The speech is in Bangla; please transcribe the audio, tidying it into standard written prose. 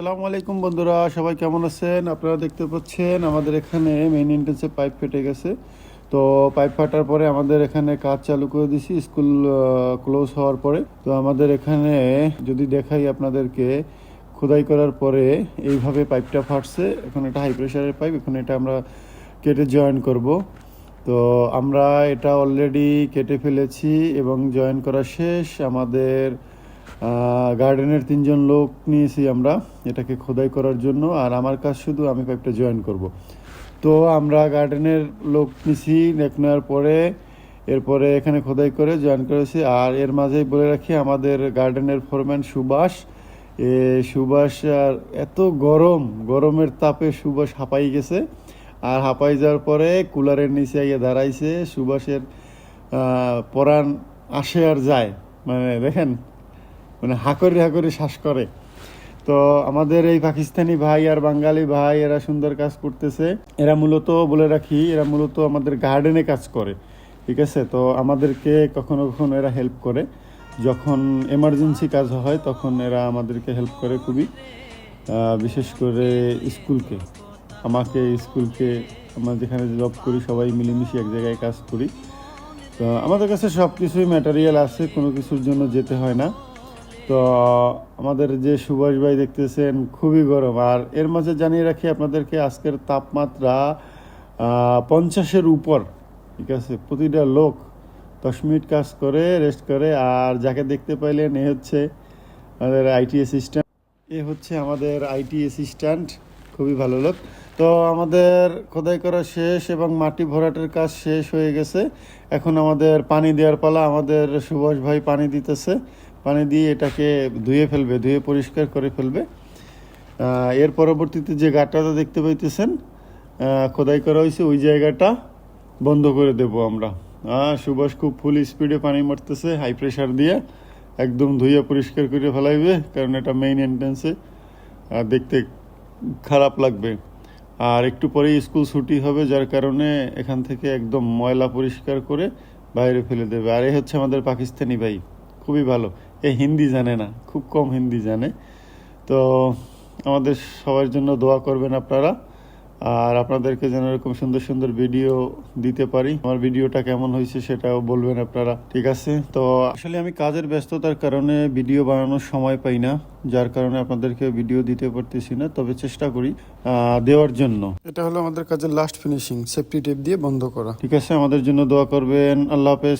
আসসালামু আলাইকুম বন্ধুরা, সবাই কেমন আছেন? আপনারা দেখতে পাচ্ছেন আমাদের এখানে মেইন এন্ট্রান্সে পাইপ ফেটে গেছে। তো পাইপ ফাটার পরে আমাদের এখানে কাজ চালু করে দিছি স্কুল ক্লোজ হওয়ার পরে। তো আমাদের এখানে যদি দেখাই আপনাদেরকে, খোদাই করার পরে এইভাবে পাইপটা ফাটছে। এখন এটা হাই প্রেশারের পাইপ, এখন এটা আমরা কেটে জয়েন করব। তো আমরা এটা অলরেডি কেটে ফেলেছি এবং জয়েন করা শেষ। আমাদের গার্ডেনের 3জন লোক নিয়েছি আমরা এটাকে খোদাই করার জন্য, আর আমার কাজ শুধু আমি পাইপটা জয়েন করব। তো আমরা গার্ডেনের লোক নিয়েছি, নেওয়ার পরে এরপরে এখানে খোদাই করে জয়েন করেছি। আর এর মাঝেই বলে রাখি, আমাদের গার্ডেনের ফোরম্যান সুভাষ, সুভাষ আর এত গরমের তাপে সুভাষ হাঁপাই গেছে। আর হাঁপাই যাওয়ার পরে কুলারের নিচে গিয়ে দাঁড়াইছে। সুভাষের পরাণ আসে আর যায়, মানে দেখেন, মানে হাঁকরি শ্বাস করে। তো আমাদের এই পাকিস্তানি ভাই আর বাঙালি ভাই এরা সুন্দর কাজ করতেছে। এরা মূলত বলে রাখি, এরা মূলত আমাদের গার্ডেনে কাজ করে, ঠিক আছে? তো আমাদেরকে কখনো কখনো এরা হেল্প করে, যখন এমার্জেন্সি কাজ হয় তখন এরা আমাদেরকে হেল্প করে খুবই। বিশেষ করে স্কুলকে আমরা যেখানে জব করি সবাই মিলেমিশে এক জায়গায় কাজ করি। তো আমাদের কাছে সব কিছুই ম্যাটেরিয়াল আছে, কোনো কিছুর জন্য যেতে হয় না। তো আমাদের যে সুভাষ ভাই দেখতেছেন খুবই গরম। আর এর মাঝে জানিয়ে রাখি আপনাদেরকে, আজকের তাপমাত্রা 50-এর উপর, ঠিক আছে? প্রতিটা লোক 10 মিনিট কাজ করে রেস্ট করে। আর যাকে দেখতে পাইলেন, আমাদের আইটি অ্যাসিস্ট্যান্ট, খুবই ভালো লোক। তো আমাদের খোদাই করা শেষ এবং মাটি ভরাটের কাজ শেষ হয়ে গেছে। এখন আমাদের পানি দেওয়ার পালা। আমাদের সুভাষ ভাই পানি দিতেছে, পানি দিয়ে এটাকে ধুয়ে পরিষ্কার করে ফেলবে। এর পরবর্তীতে যে গাঁটটা দেখতে পাইতেছেন খোদাই করা হয়েছে, ওই জায়গাটা বন্ধ করে দেব আমরা। সুভাষ খুব ফুল স্পিডে পানি মারতেছে, হাই প্রেশার দিয়ে একদম ধুয়ে পরিষ্কার করে ফেলাইবে, কারণ এটা মেইন এন্ট্রান্সে দেখতে খারাপ লাগবে। আর একটু পরেই স্কুল ছুটি হবে, যার কারণে এখান থেকে একদম ময়লা পরিষ্কার করে বাইরে ফেলে দেবে। আর এই হচ্ছে আমাদের পাকিস্তানি ভাই, খুবই ভালো। হিন্দি জানে না, খুব কম হিন্দি জানে। তো আমাদের সবার জন্য দোয়া করবেন আপনারা, আর আপনাদেরকে যেন এরকম সুন্দর সুন্দর ভিডিও দিতে পারি। আমার ভিডিওটা কেমন হয়েছে সেটাও বলবেন আপনারা, ঠিক আছে? তো আসলে আমি কাজের ব্যস্ততার কারণে ভিডিও বানানোর সময় পাই না, যার কারণে আপনাদেরকে ভিডিও দিতে পারতেছি না, তবে চেষ্টা করি দেওয়ার জন্য। এটা হলো আমাদের কাজের লাস্ট ফিনিশিং, সেফটি টেপ দিয়ে বন্ধ করা, ঠিক আছে? আমাদের জন্য দোয়া করবেন। আল্লাহ হাফেজ।